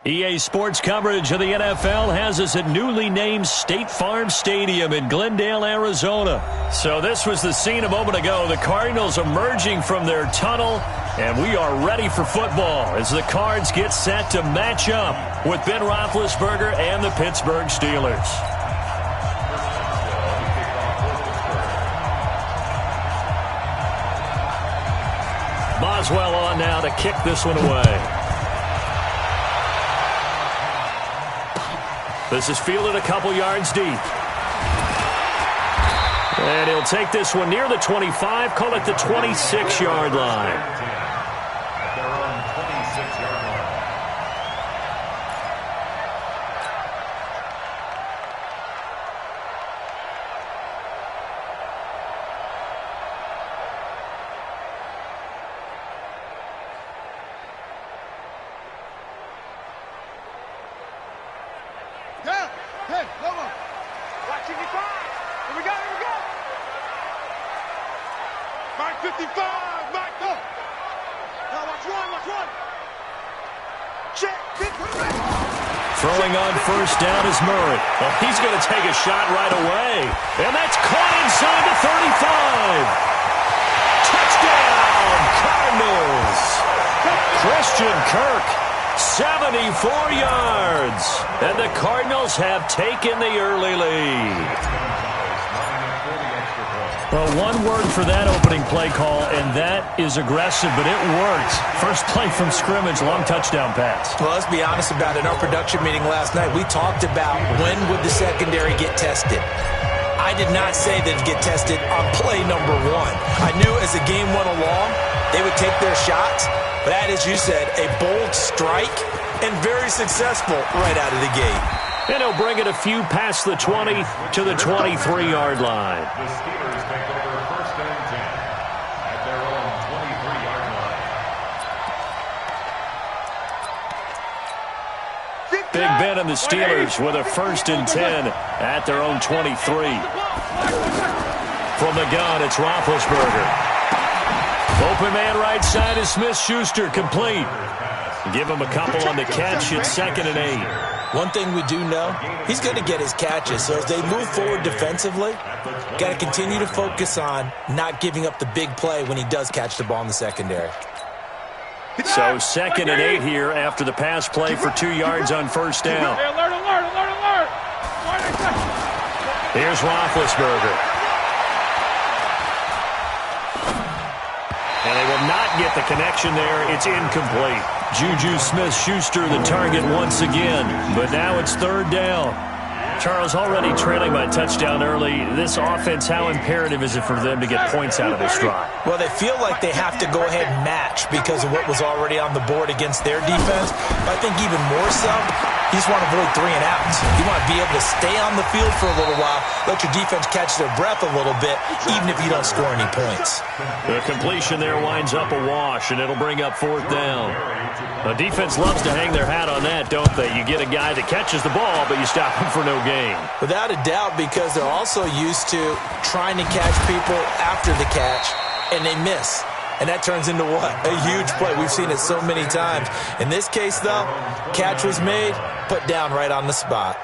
EA Sports coverage of the NFL has us at newly named State Farm Stadium in Glendale, Arizona. So this was the scene a moment ago. The Cardinals emerging from their tunnel, and we are ready for football as the Cards get set to match up with Ben Roethlisberger and the Pittsburgh Steelers. Boswell on now to kick this one away. This is fielded a couple yards deep. And he'll take this one near the 25, call it the 26-yard line. Throwing on first down is Murray. Well, he's going to take a shot right away. And that's caught inside the 35. Touchdown, Cardinals. Christian Kirk, 74 yards. And the Cardinals have taken the early lead. Well, one word for that opening play call, and that is aggressive, but it worked. First play from scrimmage, long touchdown pass. Well, let's be honest about it. In our production meeting last night, we talked about when would the secondary get tested. I did not say they'd get tested on play number one. I knew as the game went along, they would take their shots, but that, as you said, a bold strike and very successful right out of the gate. And he'll bring it a few past the 20 to the 23-yard line. The Steelers take over first and 10 at their own 23-yard line. Big Ben and the Steelers with a first and 10 at their own 23. From the gun, it's Roethlisberger. Open man right side is Smith-Schuster, complete. Give him a couple on the catch. It's 2nd and 8. One thing we do know, he's going to get his catches. So as they move forward defensively, got to continue to focus on not giving up the big play when he does catch the ball in the secondary. So 2nd and 8 here after the pass play for 2 yards on first down. Hey, alert. Here's Roethlisberger. And they will not get the connection there. It's incomplete. Juju Smith-Schuster the target once again. But now it's 3rd down. Charles, already trailing by touchdown early. This offense, how imperative is it for them to get points out of this drive? Well, they feel like they have to go ahead and match because of what was already on the board against their defense. But I think even more so, you just want to avoid 3 and outs. You want to be able to stay on the field for a little while, let your defense catch their breath a little bit, even if you don't score any points. The completion there winds up a wash, and it'll bring up 4th down. The defense loves to hang their hat on that, don't they? You get a guy that catches the ball, but you stop him for no gain. Without a doubt, because they're also used to trying to catch people after the catch, and they miss. And that turns into what? A huge play. We've seen it so many times. In this case, though, catch was made, put down right on the spot.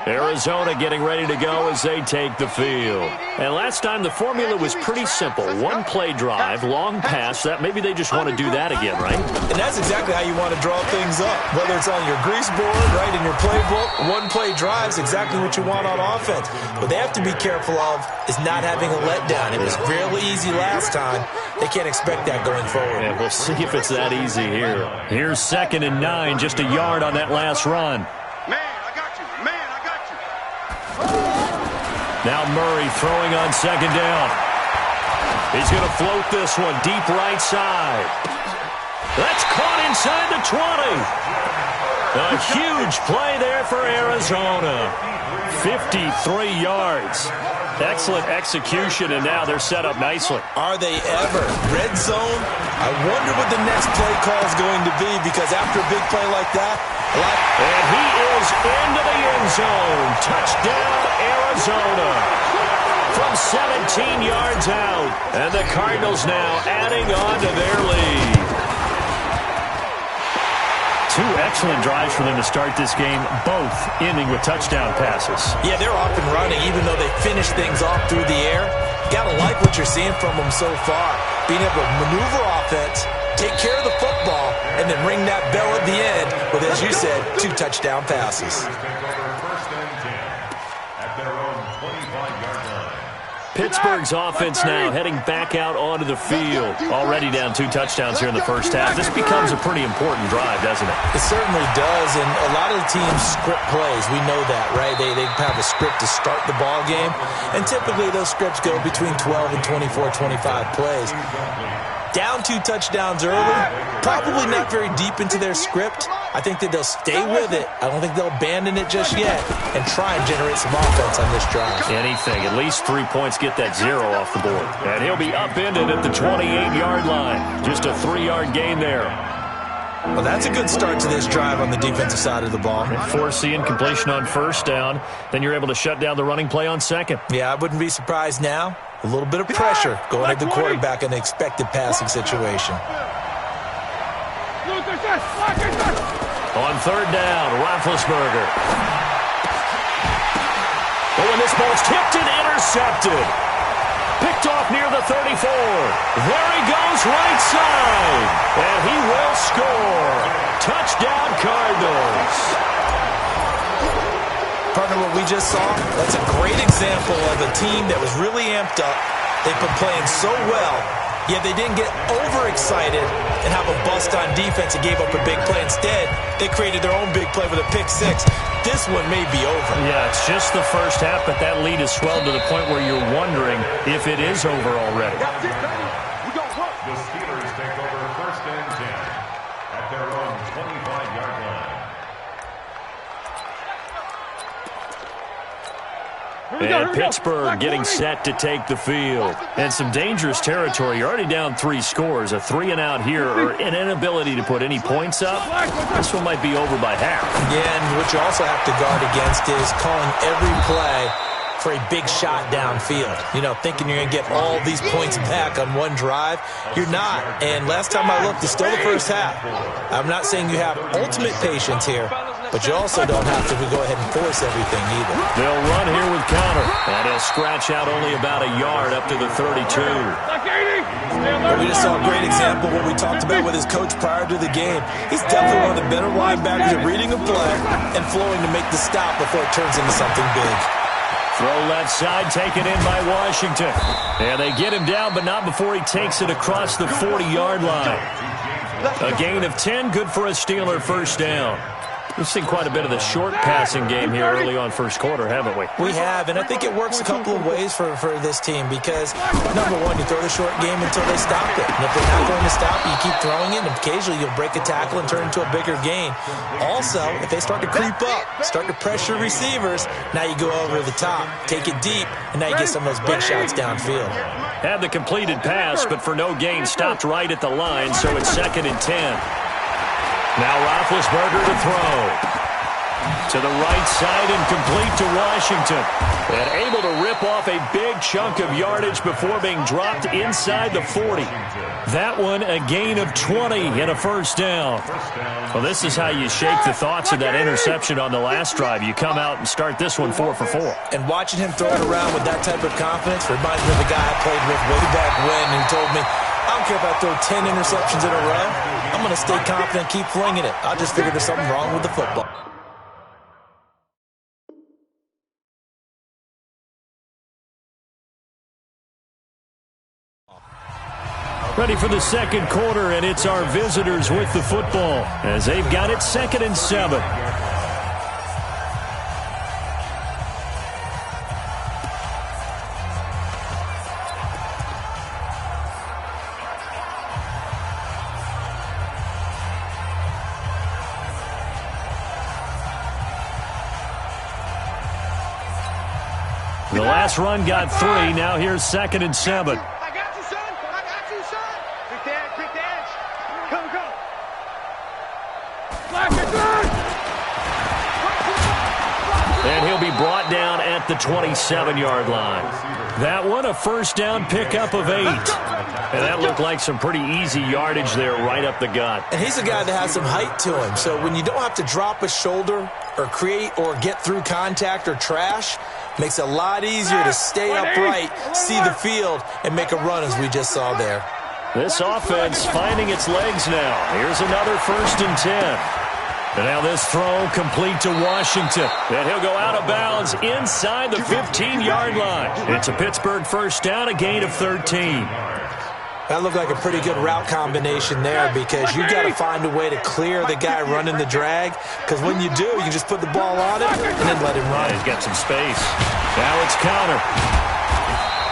Arizona getting ready to go as they take the field. And last time the formula was pretty simple. One play drive, long pass. That maybe they just want to do that again, right? And that's exactly how you want to draw things up. Whether it's on your grease board, right, in your playbook, one play drive is exactly what you want on offense. What they have to be careful of is not having a letdown. It was fairly easy last time. They can't expect that going forward. Yeah, we'll see if it's that easy here. Here's 2nd and 9, just a yard on that last run. Now Murray throwing on 2nd down. He's going to float this one deep right side. That's caught inside the 20. A huge play there for Arizona. 53 yards. Excellent execution, and now they're set up nicely. Are they ever? Red zone? I wonder what the next play call is going to be, because after a big play like that, and he is into the end zone. Touchdown, Arizona. From 17 yards out. And the Cardinals now adding on to their lead. Two excellent drives for them to start this game, both ending with touchdown passes. Yeah, they're off and running, even though they finish things off through the air. You got to like what you're seeing from them so far. Being able to maneuver offense, take care of the football, and then ring that bell at the end with, as you said, 2 touchdown passes. Pittsburgh's offense now heading back out onto the field. Already down 2 touchdowns here in the first half. This becomes a pretty important drive, doesn't it? It certainly does, and a lot of the teams script plays. We know that, right? They have a script to start the ball game, and typically those scripts go between 12 and 24, 25 plays. Down 2 touchdowns early, probably not very deep into their script. I think that they'll stay with it. I don't think they'll abandon it just yet and try and generate some offense on this drive. Anything. At least 3 points get that 0 off the board. And he'll be upended at the 28-yard line. Just a 3-yard gain there. Well, that's a good start to this drive on the defensive side of the ball. Force the incompletion on first down. Then you're able to shut down the running play on second. Yeah, I wouldn't be surprised now. A little bit of pressure going at the quarterback in the expected passing situation. On third down, Roethlisberger. Oh, and this ball's tipped and intercepted. Picked off near the 34. There he goes, right side. And he will score. Touchdown, Cardinals. Partner, what we just saw, that's a great example of a team that was really amped up. They've been playing so well, yet they didn't get overexcited and have a bust on defense and gave up a big play. Instead, they created their own big play with a pick-6. This one may be over. Yeah, it's just the first half, but that lead has swelled to the point where you're wondering if it is over already. The Steelers take over first and 10 at their own 25-yard line. And Pittsburgh getting set to take the field. And some dangerous territory. You're already down 3 scores. A 3-and-out here, or an inability to put any points up. This one might be over by half. Yeah, and what you also have to guard against is calling every play for a big shot downfield. You know, thinking you're going to get all these points back on one drive. You're not. And last time I looked, it's still the first half. I'm not saying you have ultimate patience here, but you also don't have to go ahead and force everything either. They'll run here with counter. And he'll scratch out only about a yard up to the 32. We just saw a great example of what we talked about with his coach prior to the game. He's definitely one of the better linebackers at reading a play and flowing to make the stop before it turns into something big. Throw left side, taken in by Washington. And they get him down, but not before he takes it across the 40-yard line. A gain of 10, good for a Steeler first down. We've seen quite a bit of the short passing game here early on first quarter, haven't we? We have, and I think it works a couple of ways for this team because, number one, you throw the short game until they stop it. And if they're not going to stop it, you keep throwing it, and occasionally you'll break a tackle and turn into a bigger gain. Also, if they start to creep up, start to pressure receivers, now you go over the top, take it deep, and now you get some of those big shots downfield. Had the completed pass, but for no gain, stopped right at the line, so it's 2nd and 10. Now Roethlisberger to throw. To the right side and complete to Washington. And able to rip off a big chunk of yardage before being dropped inside the 40. That one a gain of 20 and a first down. Well, this is how you shake the thoughts of that interception on the last drive. You come out and start this one 4 for 4. And watching him throw it around with that type of confidence reminds me of the guy I played with way back when who told me, I don't care if I throw 10 interceptions in a row. I'm going to stay confident, keep flinging it. I just figured there's something wrong with the football. Ready for the second quarter, and it's our visitors with the football as they've got it 2nd and 7. The last run got 3. Now here's 2nd and 7. I got you, son. I got you, son. Quick dash. Come. Flash it, son. And he'll be brought down at the 27-yard line. That one a first down pickup of 8. And that looked like some pretty easy yardage there right up the gut. And he's a guy that has some height to him. So when you don't have to drop a shoulder or create or get through contact or trash, makes it a lot easier to stay upright, see the field, and make a run as we just saw there. This offense finding its legs now. Here's another 1st and 10. And now this throw complete to Washington. And he'll go out of bounds inside the 15-yard line. It's a Pittsburgh first down, a gain of 13. That looked like a pretty good route combination there because you've got to find a way to clear the guy running the drag, because when you do, you can just put the ball on it and then let him run. He's got some space. Now it's counter.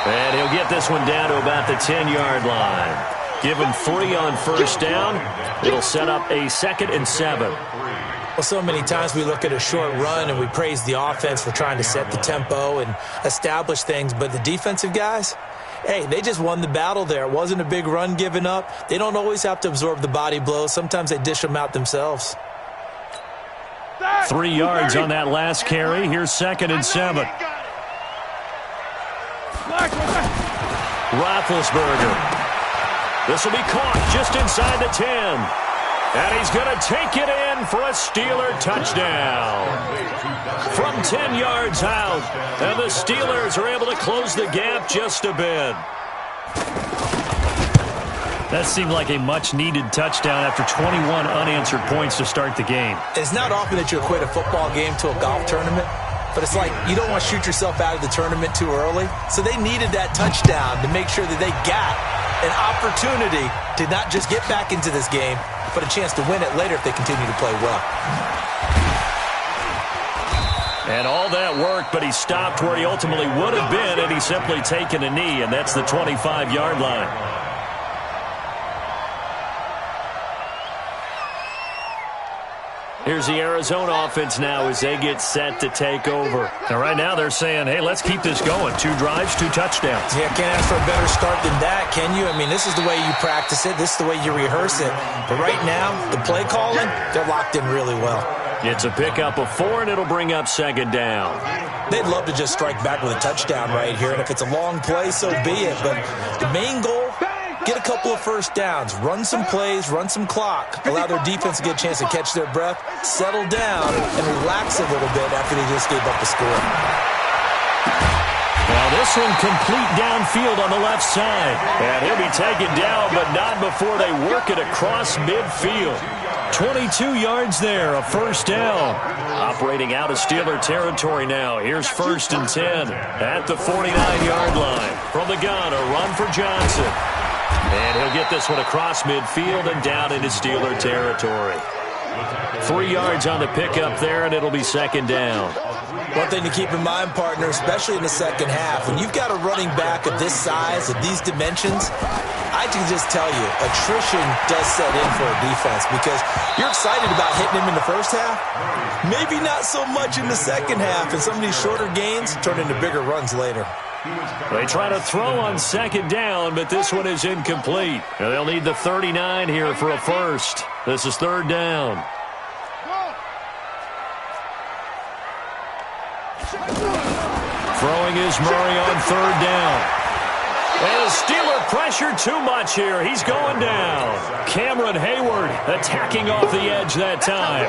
And he'll get this one down to about the 10-yard line. Give him 3 on first down. It'll set up a 2nd and 7. Well, so many times we look at a short run and we praise the offense for trying to set the tempo and establish things, but the defensive guys, hey, they just won the battle there. It wasn't a big run given up. They don't always have to absorb the body blows. Sometimes they dish them out themselves. 3 yards on that last carry. Here's 2nd and 7. Roethlisberger. This will be caught just inside the 10. And he's going to take it in for a Steeler touchdown. From 10 yards out. And the Steelers are able to close the gap just a bit. That seemed like a much-needed touchdown after 21 unanswered points to start the game. It's not often that you equate a football game to a golf tournament, but it's like you don't want to shoot yourself out of the tournament too early. So they needed that touchdown to make sure that they got an opportunity to not just get back into this game, but a chance to win it later if they continue to play well. And all that work, but he stopped where he ultimately would have been had he simply taken a knee, and that's the 25-yard line. Here's the Arizona offense now as they get set to take over. And right now they're saying, hey, let's keep this going. 2 drives, 2 touchdowns. Yeah, can't ask for a better start than that, can you? I mean, this is the way you practice it. This is the way you rehearse it. But right now, the play calling, they're locked in really well. It's a pickup of 4, and it'll bring up 2nd down. They'd love to just strike back with a touchdown right here. And if it's a long play, so be it. But the main goal, get a couple of first downs, run some plays, run some clock, allow their defense to get a chance to catch their breath, settle down, and relax a little bit after they just gave up the score. Now this one complete downfield on the left side. And he'll be taken down, but not before they work it across midfield. 22 yards there, a first down. Operating out of Steeler territory now. Here's 1st and 10 at the 49-yard line. From the gun, a run for Johnson. And he'll get this one across midfield and down into Steeler territory. 3 yards on the pickup there, and it'll be 2nd down. One thing to keep in mind, partner, especially in the second half, when you've got a running back of this size, of these dimensions, I can just tell you, attrition does set in for a defense because you're excited about hitting him in the first half. Maybe not so much in the second half, and some of these shorter gains turn into bigger runs later. They try to throw on 2nd down, but this one is incomplete. And they'll need the 39 here for a first. This is 3rd down. Throwing is Murray on 3rd down. And the Steeler pressure too much here. He's going down. Cameron Hayward attacking off the edge that time.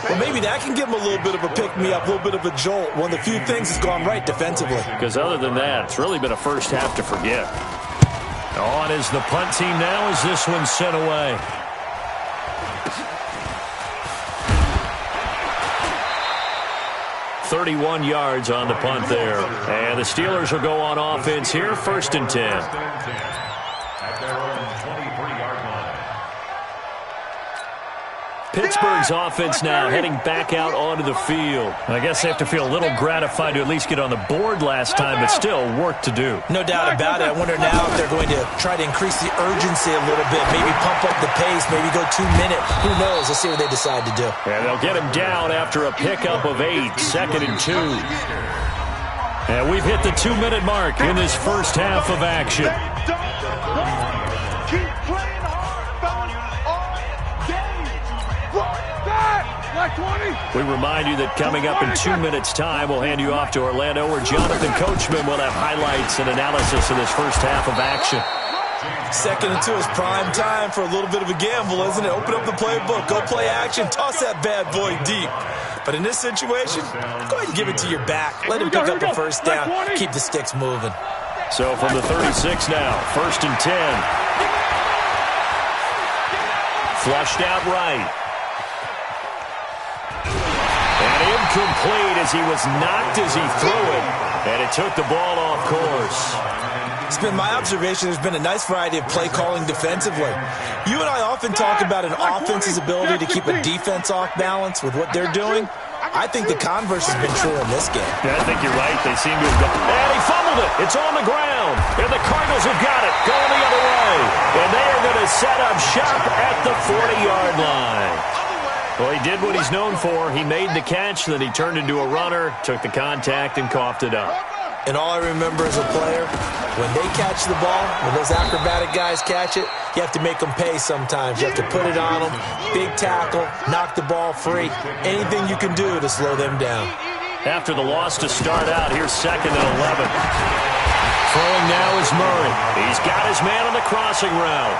Well, maybe that can give him a little bit of a pick-me-up, a little bit of a jolt. One of the few things that's gone right defensively. Because other than that, it's really been a first half to forget. On is the punt team now as this one's sent away. .31 yards on the punt there. And the Steelers will go on offense here, 1st and 10. At their own 23-yard line. Pittsburgh's offense now heading back out onto the field. I guess they have to feel a little gratified to at least get on the board last time, but still work to do. No doubt about it. I wonder now if they're going to try to increase the urgency a little bit, maybe pump up the pace, maybe go 2 minute. Who knows? Let's see what they decide to do. And they'll get him down after a pickup of 8, 2nd and 2. And we've hit the 2-minute mark in this first half of action. Keep playing hard, fellas, all game. Run back, like 20. We remind you that coming up in 2 minutes' time, we'll hand you off to Orlando, where Jonathan Coachman will have highlights and analysis of this first half of action. 2nd and 2 is prime time for a little bit of a gamble, isn't it? Open up the playbook, go play action, toss that bad boy deep. But in this situation, go ahead and give it to your back. Let him pick up a first down. Keep the sticks moving. So from the 36 now, 1st and 10. Flushed out right. And incomplete as he was knocked as he threw it. And it took the ball off course. It's been my observation there's been a nice variety of play calling defensively. You and I often talk about an offense's ability to keep a defense off balance with what they're doing. I think the converse has been true in this game. Yeah, I think you're right. They seem to have gone. And he fumbled it. It's on the ground. And the Cardinals have got it. Going the other way. And they are going to set up shop at the 40-yard line. Well, he did what he's known for. He made the catch, then he turned into a runner, took the contact, and coughed it up. And all I remember as a player, when they catch the ball, when those acrobatic guys catch it, you have to make them pay sometimes. You have to put it on them, big tackle, knock the ball free. Anything you can do to slow them down. After the loss to start out, here's 2nd and 11. Throwing now is Murray. He's got his man on the crossing route.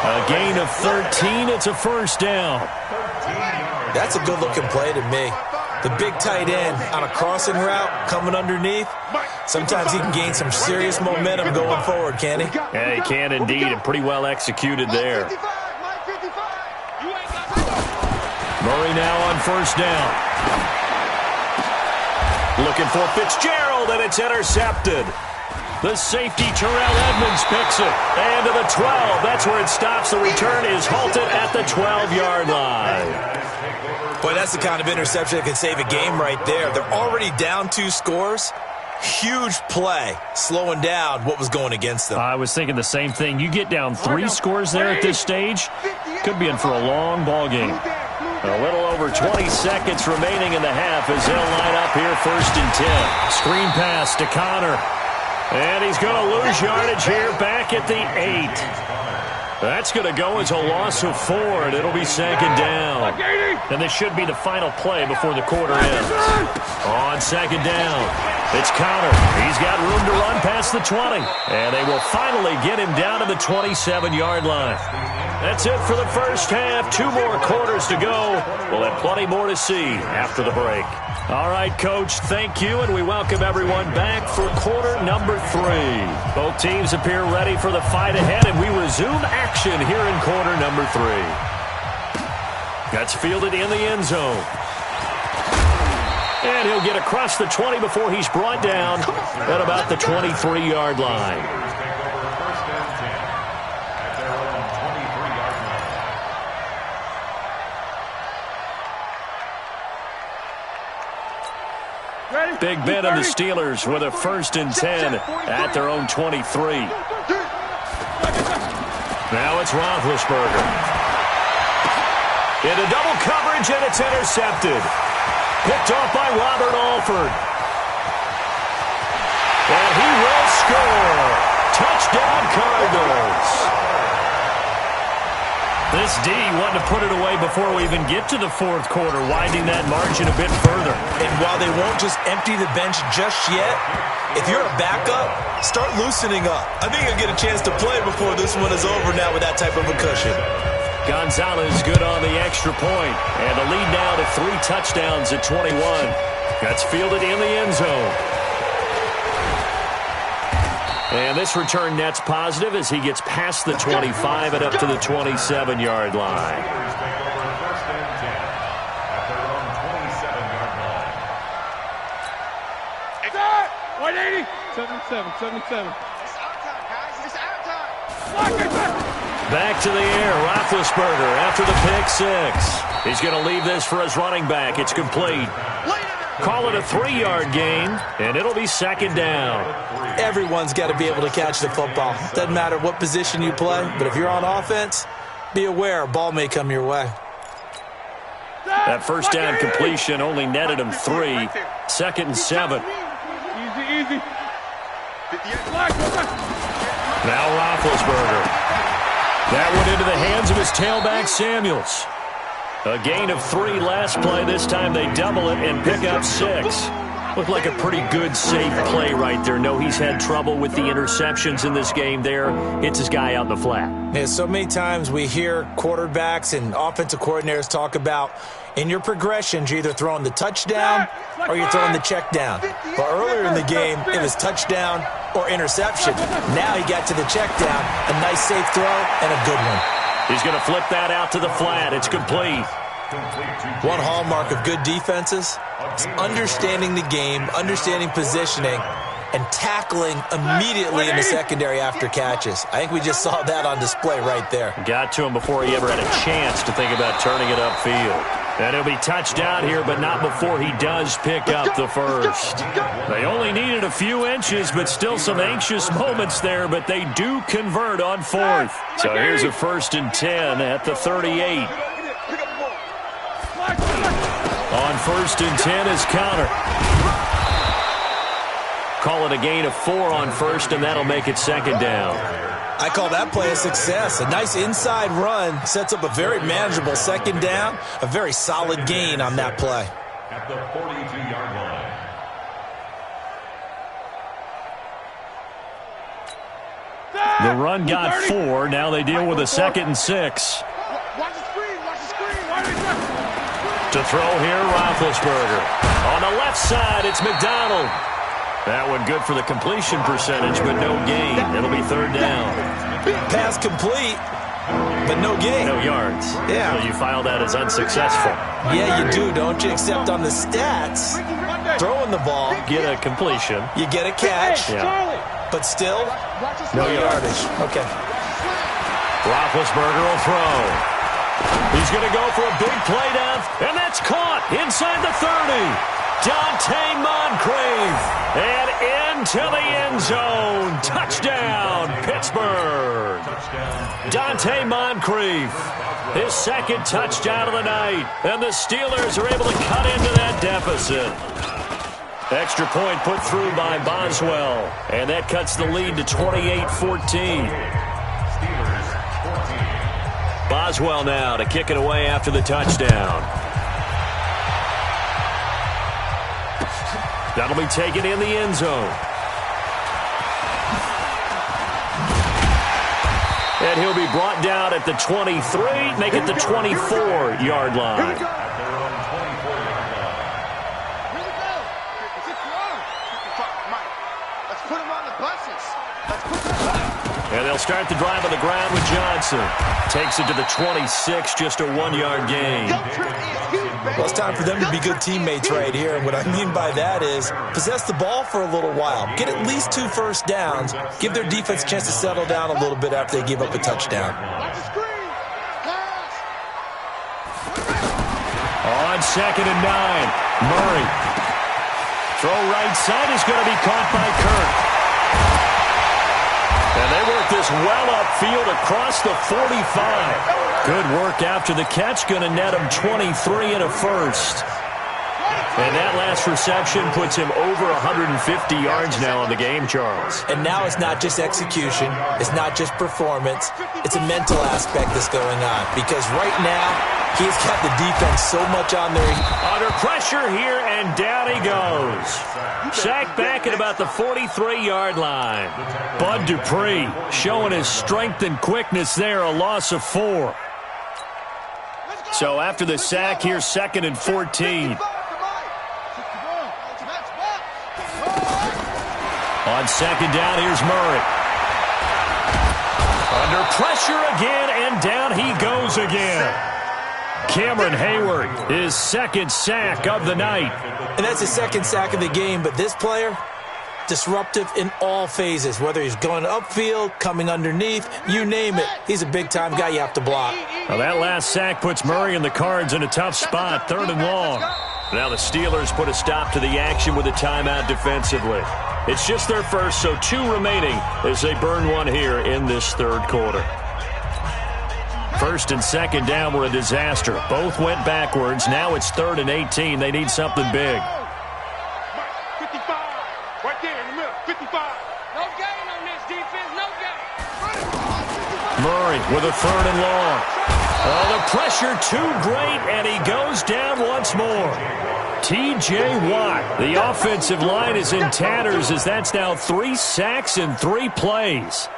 A gain of 13. It's a first down. That's a good-looking play to me. The big tight end on a crossing route coming underneath. Sometimes he can gain some serious momentum going forward, can he? Yeah, he can indeed, and pretty well executed there. Murray now on first down. Looking for Fitzgerald, and it's intercepted. The safety, Terrell Edmonds, picks it. And to the 12. That's where it stops. The return is halted at the 12-yard line. Boy, that's the kind of interception that can save a game right there. They're already down 2 scores. Huge play, slowing down what was going against them. I was thinking the same thing. You get down 3 scores there at this stage, could be in for a long ball game. A little over 20 seconds remaining in the half as they'll line up here 1st and 10. Screen pass to Connor. And he's going to lose yardage here back at the 8. That's going to go as a loss of 4, and it'll be 2nd down. And this should be the final play before the quarter ends. On 2nd down, it's Connor. He's got room to run past the 20. And they will finally get him down to the 27-yard line. That's it for the first half. 2 more quarters to go. We'll have plenty more to see after the break. All right, Coach, thank you, and we welcome everyone back for quarter number 3. Both teams appear ready for the fight ahead, and we resume action here in quarter number 3. That's fielded in the end zone. And he'll get across the 20 before he's brought down at about the 23-yard line. Big Ben and the Steelers with a 1st and 10 at their own 23. Now it's Roethlisberger. Into double coverage, and it's intercepted. Picked off by Robert Alford. And he will score. Touchdown, Cardinals. This D wanted to put it away before we even get to the 4th quarter, widening that margin a bit further. And while they won't just empty the bench just yet, if you're a backup, start loosening up. I think you'll get a chance to play before this one is over now with that type of a cushion. Gonzalez good on the extra point, and the lead now to 3 touchdowns at 21. That's fielded in the end zone. And this return net's positive as he gets past the 25 and up to the 27-yard line. 180. 77. It's our time, guys. It's our time. Back to the air, Roethlisberger after the pick 6. He's going to leave this for his running back. It's complete. Call it a 3-yard gain, and it'll be 2nd down. Everyone's got to be able to catch the football. Doesn't matter what position you play, but if you're on offense, be aware a ball may come your way. That first down completion only netted him 3. 2nd and 7. Easy. Now Roethlisberger. That went into the hands of his tailback, Samuels. A gain of 3 last play. This time they double it and pick up 6. Looked like a pretty good, safe play right there. No, he's had trouble with the interceptions in this game there. Hits his guy out in the flat. Yeah, so many times we hear quarterbacks and offensive coordinators talk about in your progressions, you're either throwing the touchdown or you're throwing the check down. But earlier in the game, it was touchdown or interception. Now he got to the check down, a nice safe throw and a good one. He's going to flip that out to the flat. It's complete. One hallmark of good defenses is understanding the game, understanding positioning, and tackling immediately in the secondary after catches. I think we just saw that on display right there. Got to him before he ever had a chance to think about turning it upfield. And he'll be touchdown here, but not before he does pick up the first. They only needed a few inches, but still some anxious moments there, but they do convert on fourth. So here's a 1st and 10 at the 38. On 1st and 10 is Connor. Call it a gain of 4 on first, and that'll make it 2nd down. I call that play a success. A nice inside run sets up a very manageable 2nd down, a very solid gain on that play. At the 42-yard line. The run got 4. Now they deal with a 2nd and 6. Watch the screen. Watch the screen. Why are they To throw here, Roethlisberger. On the left side, it's McDonald. That one good for the completion percentage, but no gain. It'll be 3rd down. Pass complete, but no gain. No yards. Yeah. So you file that as unsuccessful. Yeah, you do, don't you? Except on the stats, throwing the ball, Get a completion. you get a catch, Yeah. but still, No no yards. yardage. Okay. Roethlisberger will throw. He's going to go for a big play down, and that's caught inside the 30. Dante Moncrief, and into the end zone. Touchdown, Pittsburgh. Dante Moncrief, his 2nd touchdown of the night, and the Steelers are able to cut into that deficit. Extra point put through by Boswell, and that cuts the lead to 28-14. Boswell now to kick it away after the touchdown. That'll be taken in the end zone. And he'll be brought down at the 23, make it the 24-yard line. And they'll start the drive on the ground with Johnson. Takes it to the 26, just a 1-yard gain. Well, it's time for them to be good teammates right here. And what I mean by that is possess the ball for a little while. Get at least 2 first downs. Give their defense a chance to settle down a little bit after they give up a touchdown. On 2nd and 9, Murray. Throw right side is going to be caught by Kirk. And they work this well upfield across the 45. Good work after the catch. Going to net him 23 and a first. And that last reception puts him over 150 yards now on the game, Charles. And now it's not just execution. It's not just performance. It's a mental aspect that's going on. Because right now, he's got the defense so much on their... Under pressure here, and down he goes. Sacked back at about the 43-yard line. Bud Dupree showing his strength and quickness there, a loss of 4. So after the sack, here's 2nd and 14. On 2nd down, here's Murray. Under pressure again, and down he goes again. Cameron Hayward, his 2nd sack of the night. And that's his 2nd sack of the game, but this player, disruptive in all phases, whether he's going upfield, coming underneath, you name it. He's a big-time guy you have to block. Well, that last sack puts Murray and the Cards in a tough spot, 3rd and long. Now the Steelers put a stop to the action with a timeout defensively. It's just their first, so 2 remaining as they burn one here in this 3rd quarter. 1st and 2nd down were a disaster. Both went backwards. Now it's 3rd and 18. They need something big. 55. Right there in the middle. 55. No gain on this defense. No gain. Murray with a 3rd and long. Oh, the pressure too great, and he goes down once more. T.J. Watt. The offensive line is in tatters as that's now 3 sacks in 3 plays.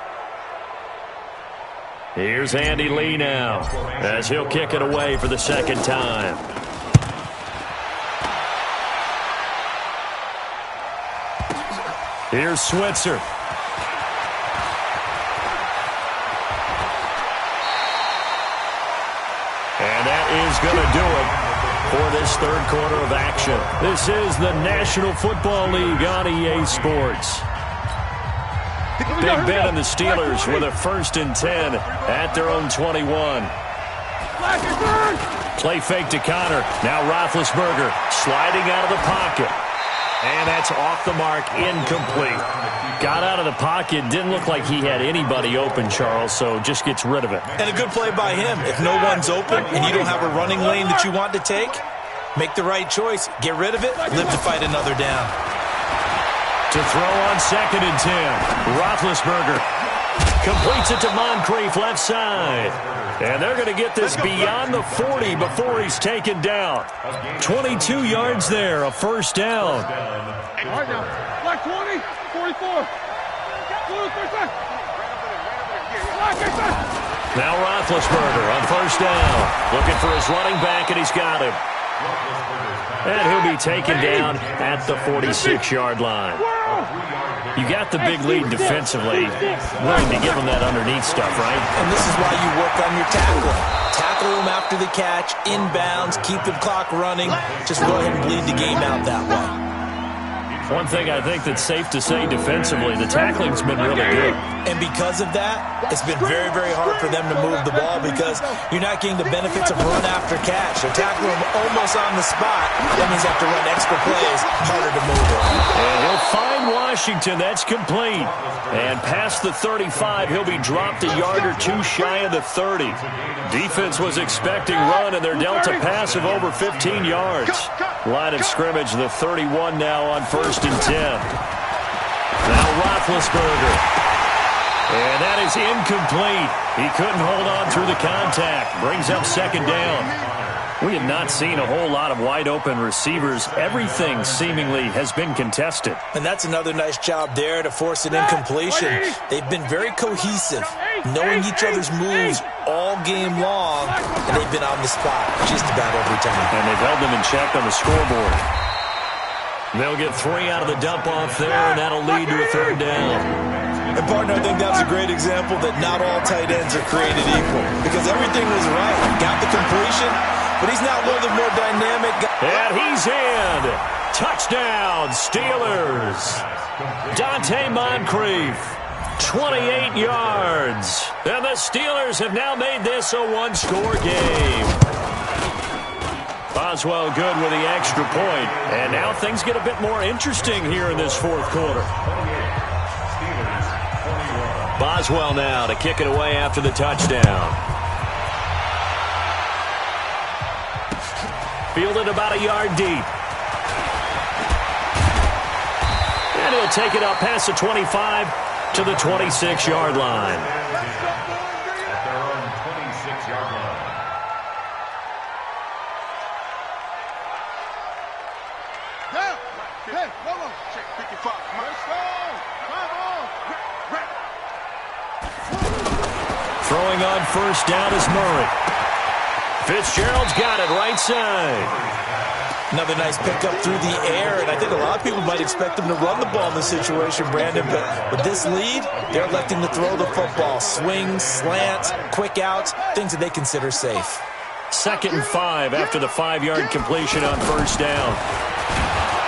Here's Andy Lee now as he'll kick it away for the second time. Here's Switzer. And that is going to do it for this third quarter of action. This is the National Football League on EA Sports. Big Ben and the Steelers with a 1st and 10 at their own 21. Play fake to Connor. Now Roethlisberger sliding out of the pocket. And that's off the mark, incomplete. Got out of the pocket, didn't look like he had anybody open, Charles, so just gets rid of it. And a good play by him. If no one's open and you don't have a running lane that you want to take, make the right choice. Get rid of it, live to fight another down. To throw on 2nd and 10. Roethlisberger completes it to Moncrief left side. And they're going to get this beyond the 40 before he's taken down. 22 yards there, a 1st down. All right now, black 20, 44. Now Roethlisberger on 1st down. Looking for his running back, and he's got him. And he'll be taken down at the 46-yard line. You got the big lead defensively, willing to give him that underneath stuff, right? And this is why you work on your tackling. Tackle him after the catch, inbounds, keep the clock running. Just go ahead and bleed the game out that way. One thing I think that's safe to say defensively, the tackling's been really good. And because of that, it's been very, very hard for them to move the ball because you're not getting the benefits of run after catch. They're tackling him almost on the spot. That means they have to run extra plays, harder to move it. And he'll find Washington. That's complete. And past the 35, he'll be dropped a yard or 2 shy of the 30. Defense was expecting run, and they're dealt a pass of over 15 yards. Line of scrimmage, the 31 now on 1st and 10. Now Roethlisberger. And that is incomplete. He couldn't hold on through the contact. Brings up 2nd down. We have not seen a whole lot of wide-open receivers. Everything seemingly has been contested. And that's another nice job there to force an incompletion. They've been very cohesive, knowing each other's moves all game long, and they've been on the spot just about every time. And they've held them in check on the scoreboard. They'll get 3 out of the dump-off there, and that'll lead to a 3rd down. And, partner, I think that's a great example that not all tight ends are created equal because everything was right. Got the completion, but he's not one of the more dynamic guys. And he's in. Touchdown, Steelers. Dante Moncrief, 28 yards. And the Steelers have now made this a 1-score game. Boswell good with the extra point. And now things get a bit more interesting here in this 4th quarter. Boswell now to kick it away after the touchdown. Fielded about a yard deep. And he'll take it up past the 25 to the 26-yard line. At their own 26-yard line. Down. Hey, one more. Check 55. Let's go. Throwing on 1st down is Murray. Fitzgerald's got it right side. Another nice pickup through the air, and I think a lot of people might expect them to run the ball in this situation, Brandon, but with this lead, they're electing to throw the football. Swings, slants, quick outs, things that they consider safe. 2nd and 5 after the 5-yard completion on 1st down.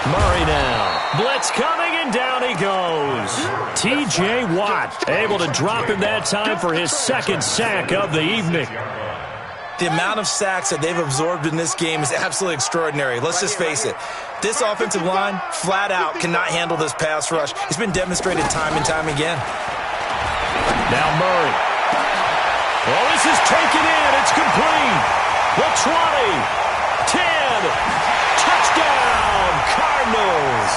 Murray now. Blitz coming, and down he goes. T.J. Watt able to drop him that time for his 2nd sack of the evening. The amount of sacks that they've absorbed in this game is absolutely extraordinary. Let's just face it. This offensive line, flat out, cannot handle this pass rush. It's been demonstrated time and time again. Now Murray. Well, this is taken in. It's complete. The 20. 10. Touchdown, Cardinals.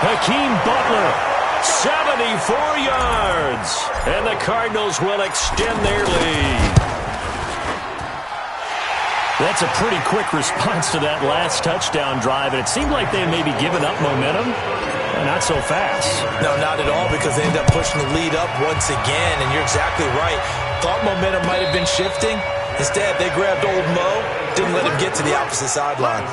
Hakeem Butler, 74 yards. And the Cardinals will extend their lead. That's a pretty quick response to that last touchdown drive, and it seemed like they had maybe given up momentum. Not so fast. No, not at all, because they ended up pushing the lead up once again, and you're exactly right. Thought momentum might have been shifting. Instead, they grabbed old Mo, didn't let him get to the opposite sideline.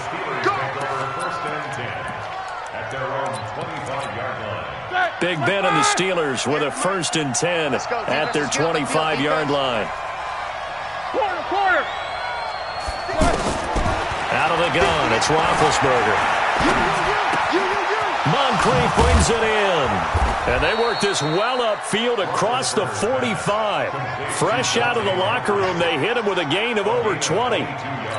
Big Ben and the Steelers with a 1st and 10 at their 25-yard line. Quarter. Out of the gun, it's Roethlisberger. Moncrief brings it in. And they work this well upfield across the 45. Fresh out of the locker room, they hit him with a gain of over 20.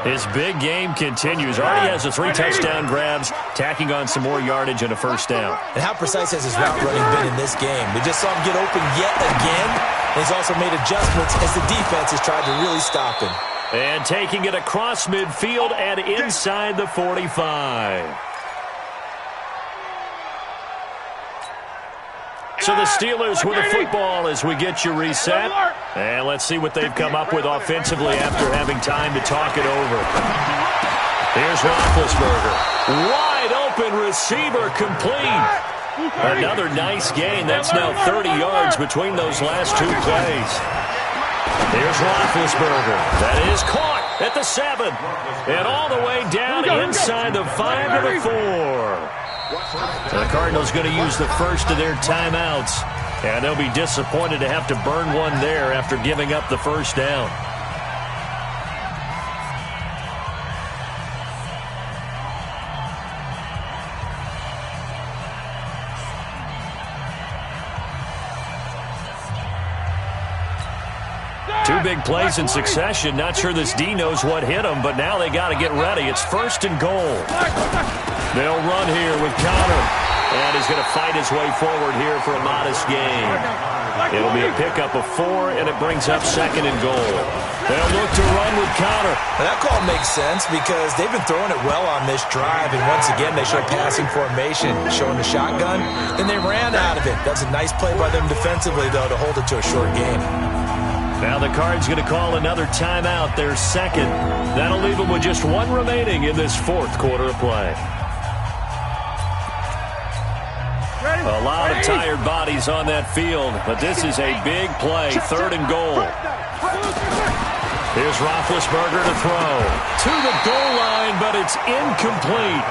His big game continues. Already has the 3 touchdown grabs, tacking on some more yardage and a 1st down. And how precise has his route running been in this game? We just saw him get open yet again. And he's also made adjustments as the defense has tried to really stop him. And taking it across midfield and inside the 45. So the Steelers with the football as we get you reset. And let's see what they've come up with offensively after having time to talk it over. Here's Roethlisberger. Wide open receiver complete. Another nice gain. That's now 30 yards between those last 2 plays. Here's Roethlisberger. That is caught at the 7. And all the way down inside the 5 to the 4. The Cardinals going to use the first of their timeouts. And they'll be disappointed to have to burn one there after giving up the 1st down. Two big plays in succession. Not sure this D knows what hit him, but now they got to get ready. It's 1st and goal. They'll run here with Connor. And he's going to fight his way forward here for a modest gain. It'll be a pickup of 4, and it brings up 2nd and goal. They'll look to run with Connor. Now that call makes sense because they've been throwing it well on this drive, and once again they show passing formation, showing the shotgun. Then they ran out of it. That's a nice play by them defensively, though, to hold it to a short game. Now the Cards going to call another timeout, their 2nd. That'll leave them with just 1 remaining in this 4th quarter of play. A lot of tired bodies on that field, but this is a big play. 3rd and goal. Here's Roethlisberger to throw. To the goal line, but it's incomplete.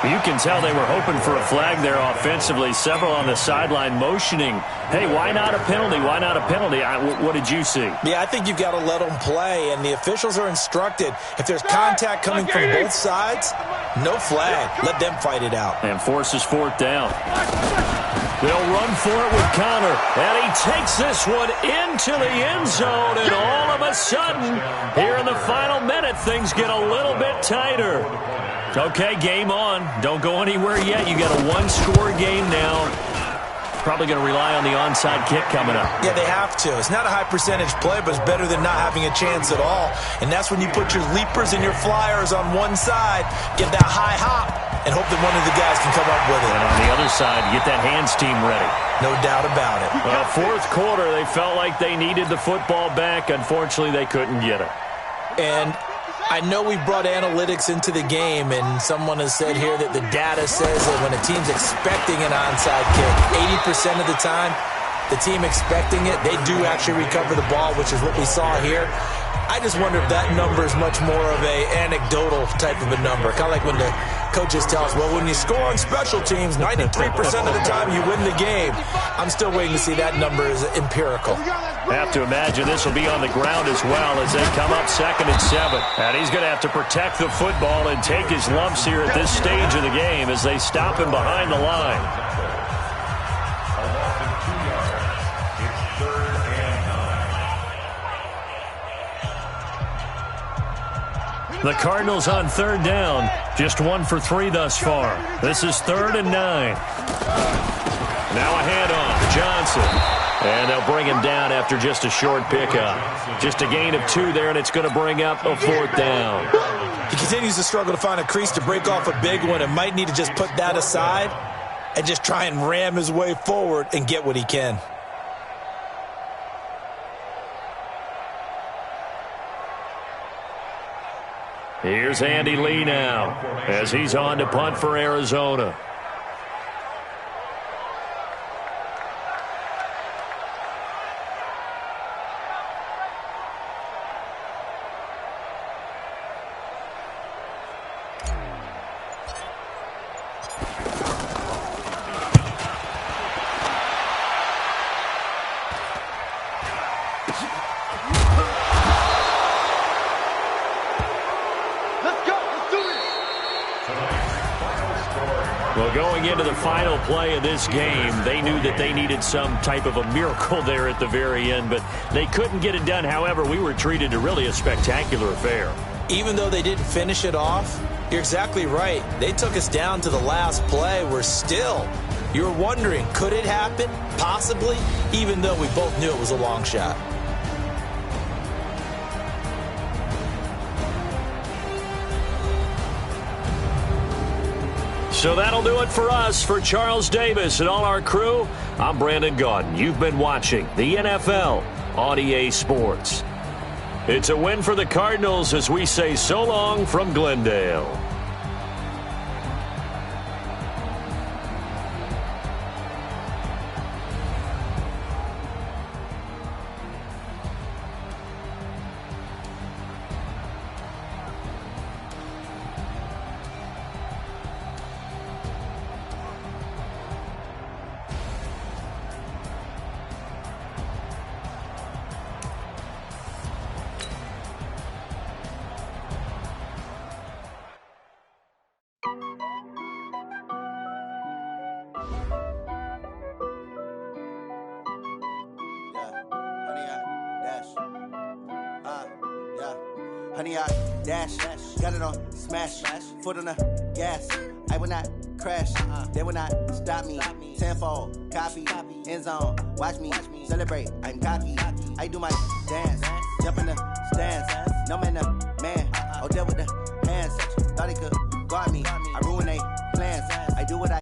You can tell they were hoping for a flag there offensively. Several on the sideline motioning, hey, why not a penalty? Why not a penalty? What did you see? Yeah, I think you've got to let them play, and the officials are instructed. If there's contact coming from both sides, no flag. Let them fight it out. And forces 4th down. They'll run for it with Connor, and he takes this one into the end zone, and all of a sudden, here in the final minute, things get a little bit tighter. Okay, game on. Don't go anywhere yet. You got a 1-score game now. Probably going to rely on the onside kick coming up. Yeah, they have to. It's not a high-percentage play, but it's better than not having a chance at all. And that's when you put your leapers and your flyers on one side, get that high hop, and hope that one of the guys can come up with it. And on the other side, get that hands team ready. No doubt about it. Well, 4th quarter, they felt like they needed the football back. Unfortunately, they couldn't get it. And I know we brought analytics into the game, and someone has said here that the data says that when a team's expecting an onside kick, 80% of the time, the team expecting it, they do actually recover the ball, which is what we saw here. I just wonder if that number is much more of a anecdotal type of a number. Kind of like when the coaches tell us, well, when you score on special teams, 93% of the time you win the game. I'm still waiting to see that number is empirical. Have to imagine this will be on the ground as well as they come up 2nd and 7. And he's going to have to protect the football and take his lumps here at this stage of the game as they stop him behind the line. The Cardinals on 3rd down. Just 1 for 3 thus far. This is 3rd and 9. Now a handoff to Johnson. And they'll bring him down after just a short pickup. Just a gain of 2 there, and it's going to bring up a 4th down. He continues to struggle to find a crease to break off a big one and might need to just put that aside and just try and ram his way forward and get what he can. Here's Andy Lee now as he's on to punt for Arizona. Well, going into the final play of this game, they knew that they needed some type of a miracle there at the very end, but they couldn't get it done. However, we were treated to really a spectacular affair. Even though they didn't finish it off, you're exactly right. They took us down to the last play. You're wondering, could it happen? Possibly, even though we both knew it was a long shot. So that'll do it for us. For Charles Davis and all our crew, I'm Brandon Gaudin. You've been watching the NFL on EA Sports. It's a win for the Cardinals as we say so long from Glendale. Honey, I dash, got it on smash, foot on the gas. I will not crash, they will not stop me. Tenfold, copy, end zone, watch me celebrate. I'm cocky, I do my dance, jump in the stands. No man, man, Odell with the hands. Thought he could guard me, I ruin they plans. I do what I